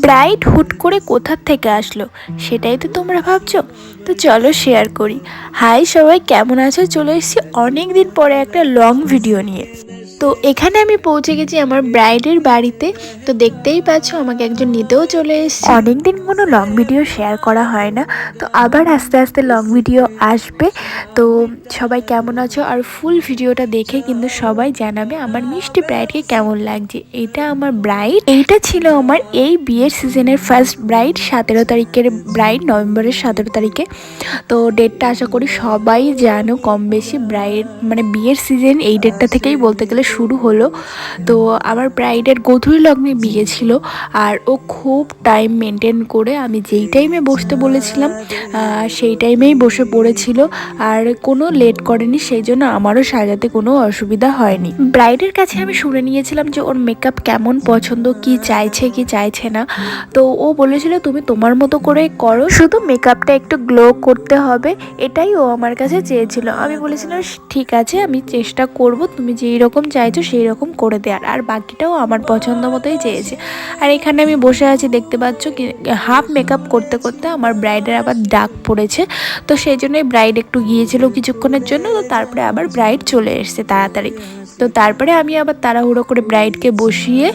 Bride হুট করে কোথা থেকে আসলো সেটাই তো তোমরা ভাবছো। তো চলো শেয়ার করি। হাই সবাই, কেমন আছো? চলে এসেছি অনেক দিন পরে একটা লং ভিডিও নিয়ে। তো এখানে আমি পৌঁছে গেছি আমার ব্রাইডের বাড়িতে। তো দেখতেই পাচ্ছ আমাকে একজন নিতেও চলে এসেছে। অনেকদিন কোনো লং ভিডিও শেয়ার করা হয় না, তো আবার আস্তে আস্তে লং ভিডিও আসবে। তো সবাই কেমন আছো, আর ফুল ভিডিওটা দেখে কিন্তু সবাই জানাবে আমার মিষ্টি ব্রাইডকে কেমন লাগছে। এটা আমার ব্রাইড, এইটা ছিল আমার এই বিয়ের সিজনের ফার্স্ট ব্রাইড, 17 তারিখের ব্রাইড, নভেম্বরের 17 তারিখে। তো ডেটটা আশা করি সবাই জানো, কম বেশি ব্রাইড মানে বিয়ের সিজন এই ডেটটা থেকেই বলতে গেলে শুরু হলো। তো আমার ব্রাইডের গোধূলি লগ্নে বিয়ে ছিল, আর ও খুব টাইম মেনটেন করে আমি যেই টাইমে বসতে বলেছিলাম সেই টাইমেই বসে পড়েছিল, আর কোনো লেট করেনি, সেই জন্য আমারও সাজাতে কোনো অসুবিধা হয়নি। ব্রাইডের কাছে আমি শুনে নিয়েছিলাম যে ওর মেকআপ কেমন পছন্দ, কি চাইছে না। তো ও বলেছিল তুমি তোমার মতো করে করো, শুধু মেকআপটা একটু গ্লো করতে হবে, এটাই ও আমার কাছে চেয়েছিল। আমি বলেছিলাম ঠিক আছে, আমি চেষ্টা করব, তুমি যেই রকম চাইছো সেই রকম করে দেওয়ার, আর বাকিটাও আমার পছন্দ মতোই চেয়েছে। আর এখানে আমি বসে আছি, দেখতে পাচ্ছ কি হাফ মেকআপ করতে করতে আমার ব্রাইডের আবার ডাক পড়েছে। তো সেই জন্যই ব্রাইড একটু গিয়েছিল কিছুক্ষণের জন্য, তো তারপরে আবার ব্রাইড চলে এসছে তাড়াতাড়ি। তো তারপরে আমি আবার তাড়াহুড়ো করে ব্রাইডকে বসিয়ে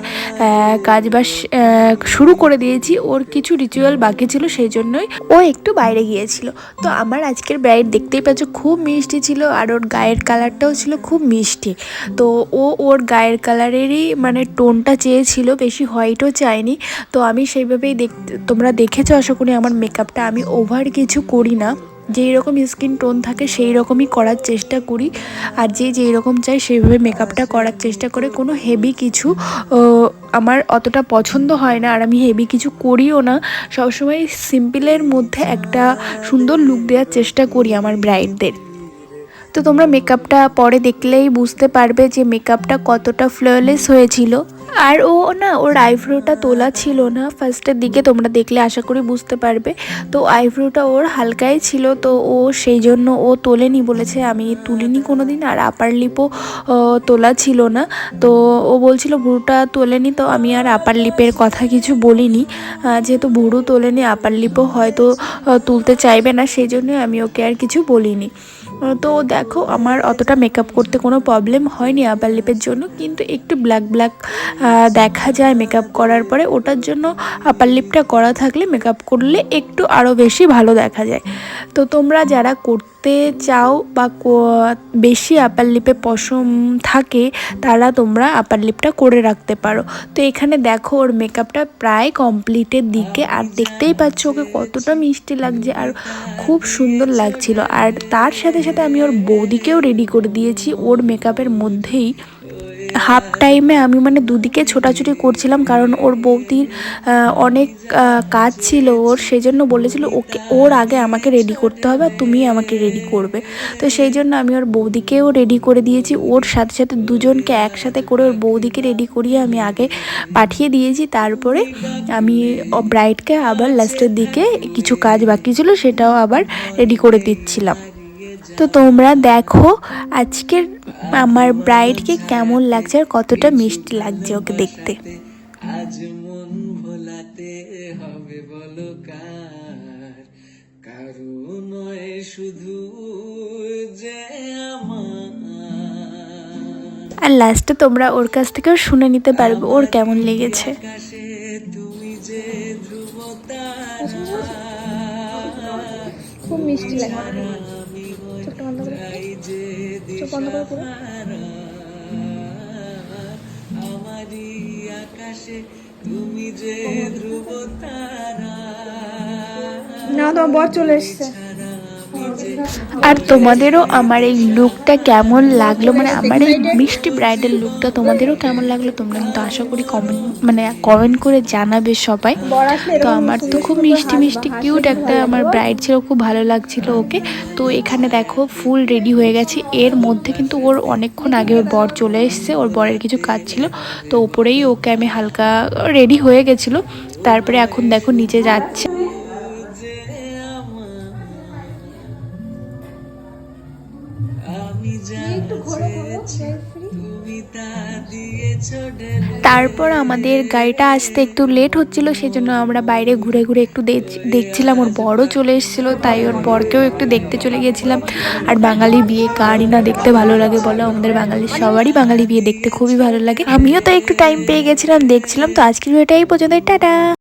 কাজবাজ শুরু করে দিয়েছি। ওর কিছু রিচুয়াল বাকি ছিল, সেই জন্যই ও একটু বাইরে গিয়েছিল। তো আমার আজকের ব্রাইড দেখতেই পাচ্ছ খুব মিষ্টি ছিল, আর ওর গায়ের কালারটাও ছিল খুব মিষ্টি। তো ও ওর গায়ের কালারেরই মানে টোনটা চেয়েছিল, বেশি হোয়াইটও চায়নি। তো আমি সেইভাবেই তোমরা দেখেছো আশা করি আমার মেকআপটা, আমি ওভার কিছু করি না, যেই রকম স্কিন টোন থাকে সেই রকমই করার চেষ্টা করি, আর যেই রকম চাই সেইভাবে মেকআপটা করার চেষ্টা করে। কোনো হেভি কিছু আমার অতটা পছন্দ হয় না, আর আমি হেভি কিছু করিও না, সবসময় সিম্পলের মধ্যে একটা সুন্দর লুক দেওয়ার চেষ্টা করি আমার ব্রাইডদের। তো তোমরা মেকআপটা পরে দেখলেই বুঝতে পারবে যে মেকআপটা কতটা ফ্ললেস হয়েছিল। আর ও না, ওর আইব্রোটা তোলা ছিল না ফার্স্টের দিকে, তোমরা দেখলে আশা করি বুঝতে পারবে। তো আইব্রোটা ওর হালকাই ছিল, তো ও সেই জন্য ও তোলেনি, বলেছে আমি তুলিনি কোনো দিন। আর আপার লিপও তোলা ছিল না, তো ও বলছিল ভুরুটা তোলেনি। তো আমি আর আপার লিপের কথা কিছু বলিনি, যেহেতু ভুরু তোলেনি, আপার লিপও হয়তো তুলতে চাইবে না, সেই জন্যই আমি ওকে আর কিছু বলিনি। তো দেখো আমার অতটা মেকআপ করতে কোনো প্রবলেম হয়নি আপার লিপের জন্য, কিন্তু একটু ব্ল্যাক ব্ল্যাক দেখা যায় মেকআপ করার পরে, ওটার জন্য আপার লিপটা করা থাকলে মেকআপ করলে একটু আরও বেশি ভালো দেখা যায়। তো তোমরা যারা করতে চাও বা বেশি আপার লিপে পশম থাকে, তারা তোমরা আপার লিপটা করে রাখতে পারো। তো এখানে দেখো ওর মেকআপটা প্রায় কমপ্লিটের দিকে, আর দেখতেই পাচ্ছ ওকে কতটা মিষ্টি লাগছে আর খুব সুন্দর লাগছিল। আর তার সাথে সাথে আমি ওর বৌদিকেও রেডি করে দিয়েছি ওর মেকআপের মধ্যেই। হাফ টাইমে আমি মানে দুদিকে ছোটাছুটি করছিলাম, কারণ ওর বৌদির অনেক কাজ ছিল ওর, সেই জন্য বলেছিল ওকে ওর আগে আমাকে রেডি করতে হবে, আর তুমি আমাকে রেডি করবে। তো সেই জন্য আমি ওর বৌদিকেও রেডি করে দিয়েছি, ওর সাথে সাথে দুজনকে একসাথে করে ওর বৌদিকে রেডি করিয়ে আমি আগে পাঠিয়ে দিয়েছি। তারপরে আমি ব্রাইডকে আবার লাস্টের দিকে কিছু কাজ বাকি ছিল সেটাও আবার রেডি করে দিচ্ছিলাম। তো তোমরা দেখো আজকের আমার ব্রাইডকে কেমন লাগছে আর কতটা মিষ্টি লাগছে ওকে দেখতে। আজ মন ভোলাতে হবে বলো কার, কারো নয় শুধু যে আমার। আর লাস্টে তোমরা ওর কাছ থেকেও শুনে নিতে পারবে ওর কেমন লেগেছে। তুমি যে ধ্রুব তারা, খুব মিষ্টি লাগে। চোখটা বন্ধ করে, চোখ বন্ধ করে পুরো। আমারই আকাশে তুমি যে ধ্রুব তারা। না, তোমার বর চলে এসছে। আর তোমাদেরও আমার এই লুকটা কেমন লাগলো, মানে আমার এই মিষ্টি ব্রাইডাল লুকটা তোমাদেরও কেমন লাগলো, তোমরা কিন্তু আশা করি কমেন্ট করে জানাবে সবাই। তো আমার তো খুব মিষ্টি মিষ্টি কিউট একটা আমার ব্রাইড ছিল, খুব ভালো লাগছিল ওকে। তো এখানে দেখো ফুল রেডি হয়ে গেছে, এর মধ্যে কিন্তু ওর অনেকক্ষণ আগে ওর বর চলে এসছে, ওর বরের কিছু কাজ ছিল, তো ওপরেই ওকে আমি হালকা রেডি হয়ে গেছিলো। তারপরে এখন দেখো নিচে যাচ্ছে। আমি যা চেয়েছি তুমি তা দিয়েছ, তারপর আমাদের গাড়িটা আসতে একটু লেট হচ্ছিল, সেজন্য আমরা বাইরে ঘুরে ঘুরে একটু দেখছিলাম। ওর বড়ও চলে এসেছিলো, তাই ওর বরকেও একটু দেখতে চলে গিয়েছিলাম। আর বাঙালি বিয়ে কারই না দেখতে ভালো লাগে বলো, আমাদের বাঙালির সবারই বাঙালি বিয়ে দেখতে খুবই ভালো লাগে। আমিও তো একটু টাইম পেয়ে গেছিলাম, দেখছিলাম। তো আজকের ভিডিওটা এই পর্যন্ত, টাটা।